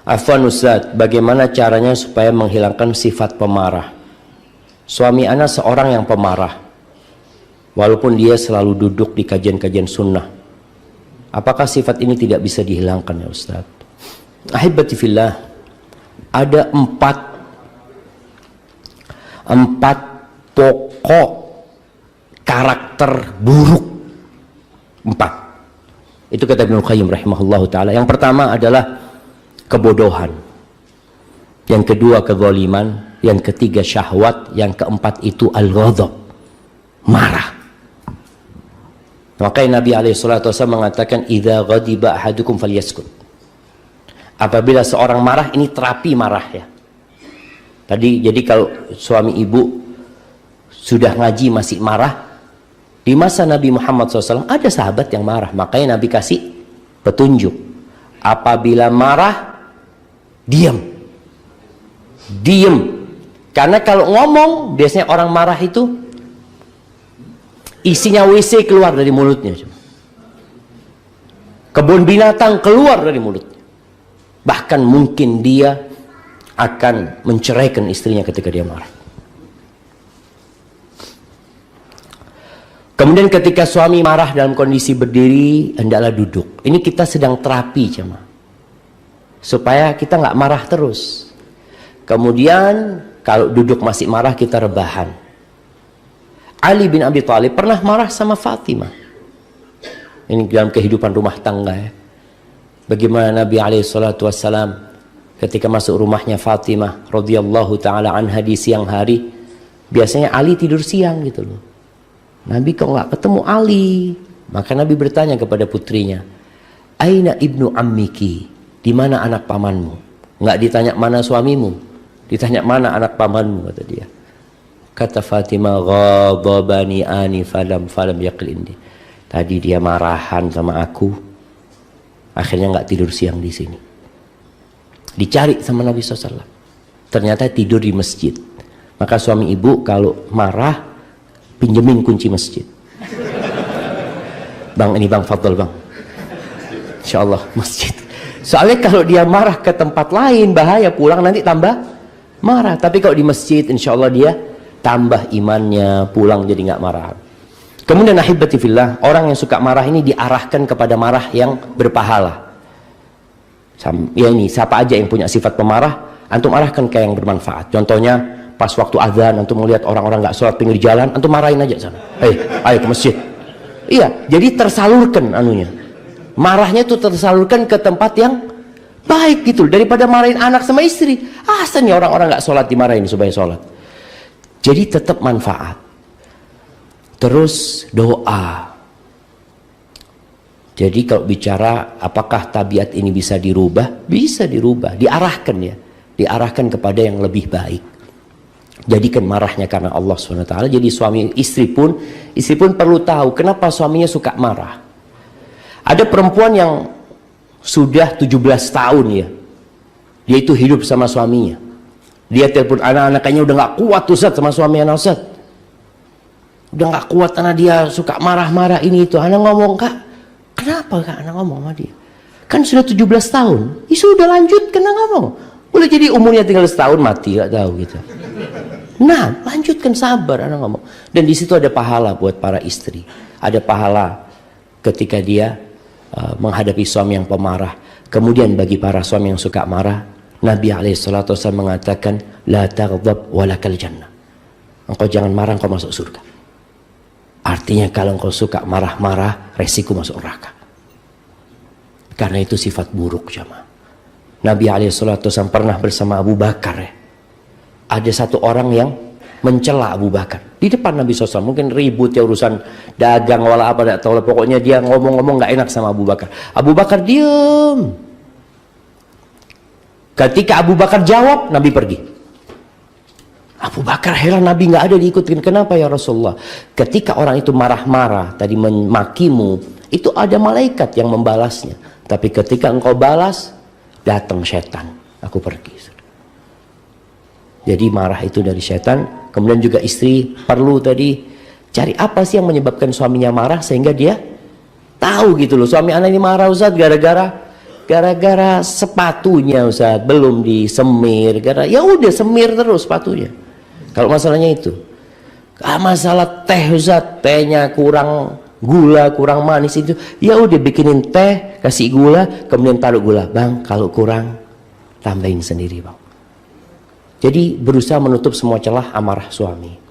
Afwan Ustaz, bagaimana caranya supaya menghilangkan sifat pemarah? Suami ana seorang yang pemarah, walaupun dia selalu duduk di kajian-kajian sunnah. Apakah sifat ini tidak bisa dihilangkan ya Ustaz? Ahibati fillah, ada empat pokok karakter buruk. 4. Itu kata Ibnu Qayyim rahimahullahu ta'ala. Yang pertama adalah kebodohan, yang kedua kezaliman, yang ketiga syahwat, yang keempat itu al-ghadab, marah. Makanya Nabi SAW mengatakan idza ghadiba ahadukum falyaskut. Apabila seorang marah, ini terapi marah ya. Jadi kalau suami ibu sudah ngaji masih marah, di masa Nabi Muhammad SAW ada sahabat yang marah, makanya Nabi kasih petunjuk. Apabila marah, diam. Karena kalau ngomong, biasanya orang marah itu isinya WC keluar dari mulutnya, kebun binatang keluar dari mulutnya. Bahkan mungkin dia akan menceraikan istrinya ketika dia marah. Kemudian ketika suami marah dalam kondisi berdiri, hendaklah duduk. Ini kita sedang terapi jemaah, supaya kita nggak marah terus. Kemudian kalau duduk masih marah, kita rebahan. Ali bin Abi Thalib pernah marah sama Fatimah. Ini dalam kehidupan rumah tangga ya. Bagaimana Nabi SAW ketika masuk rumahnya Fatimah radhiyallahu taala anha di siang hari, biasanya Ali tidur siang gitu loh. Nabi kok nggak ketemu Ali, maka Nabi bertanya kepada putrinya, Aina ibnu ammiki, di mana anak pamanmu? Nggak ditanya mana suamimu, ditanya mana anak pamanmu, kata dia. Kata Fatimah, ghadabani ani falam yaqlindi. Tadi dia marahan sama aku, akhirnya nggak tidur siang di sini. Dicari sama Nabi SAW, ternyata tidur di masjid. Maka suami ibu kalau marah, pinjemin kunci masjid. Bang, ini bang, fadl bang, insyaallah masjid. Soalnya kalau dia marah ke tempat lain bahaya, pulang nanti tambah marah. Tapi kalau di masjid, insyaallah dia tambah imannya, pulang jadi nggak marah. Kemudian ahibati fillah, orang yang suka marah ini diarahkan kepada marah yang berpahala. Ya ini, siapa aja yang punya sifat pemarah, antum arahkan ke yang bermanfaat. Contohnya pas waktu azan, antum melihat orang-orang nggak sholat pinggir jalan, antum marahin aja sana. Ayo ke masjid. Iya, jadi tersalurkan anunya. Marahnya itu tersalurkan ke tempat yang baik gitu, daripada marahin anak sama istri. Asal nih orang-orang nggak sholat dimarahin supaya sholat. Jadi tetap manfaat. Terus doa. Jadi kalau bicara apakah tabiat ini bisa dirubah? Bisa dirubah, diarahkan ya. Diarahkan kepada yang lebih baik. Jadikan marahnya karena Allah SWT. Jadi suami istri pun perlu tahu kenapa suaminya suka marah. Ada perempuan yang sudah 17 tahun ya, dia itu hidup sama suaminya. Dia telepon anak-anak, kayaknya udah gak kuat Ustaz sama suami anak Ustaz. Udah gak kuat karena dia suka marah-marah ini itu. Anak ngomong, Kak, kenapa Kak anak ngomong sama dia? Kan sudah 17 tahun. Ya sudah lanjut, kena ngomong. Boleh jadi umurnya tinggal setahun mati, gak tahu gitu. Nah, lanjutkan, sabar, anak ngomong. Dan di situ ada pahala buat para istri. Ada pahala ketika dia menghadapi suami yang pemarah. Kemudian bagi para suami yang suka marah, Nabi SAW mengatakan, la taghdab walakal jannah. Engkau jangan marah, engkau masuk surga. Artinya kalau engkau suka marah-marah, resiko masuk neraka. Karena itu sifat buruk jamaah. Nabi SAW pernah bersama Abu Bakar ya. Ada satu orang yang mencela Abu Bakar di depan Nabi SAW. Mungkin ribut ya, urusan dagang wala apa, tidak tahu. Pokoknya dia ngomong-ngomong nggak enak sama Abu Bakar. Abu Bakar diem. Ketika Abu Bakar jawab, Nabi pergi. Abu Bakar heran, Nabi nggak ada diikutin. Kenapa ya Rasulullah? Ketika orang itu marah-marah tadi memakimu, itu ada malaikat yang membalasnya. Tapi ketika engkau balas, datang setan. Aku pergi. Jadi marah itu dari setan. Kemudian juga istri perlu tadi cari apa sih yang menyebabkan suaminya marah, sehingga dia tahu gitu loh. Suami anak ini marah Ustaz gara-gara gara-gara sepatunya Ustaz belum disemir, ya udah semir terus sepatunya. Kalau masalahnya itu. Masalah teh Ustaz, tehnya kurang gula, kurang manis itu, ya udah bikinin teh, kasih gula, kemudian taruh gula. Bang, kalau kurang tambahin sendiri, Bang. Jadi berusaha menutup semua celah amarah suami.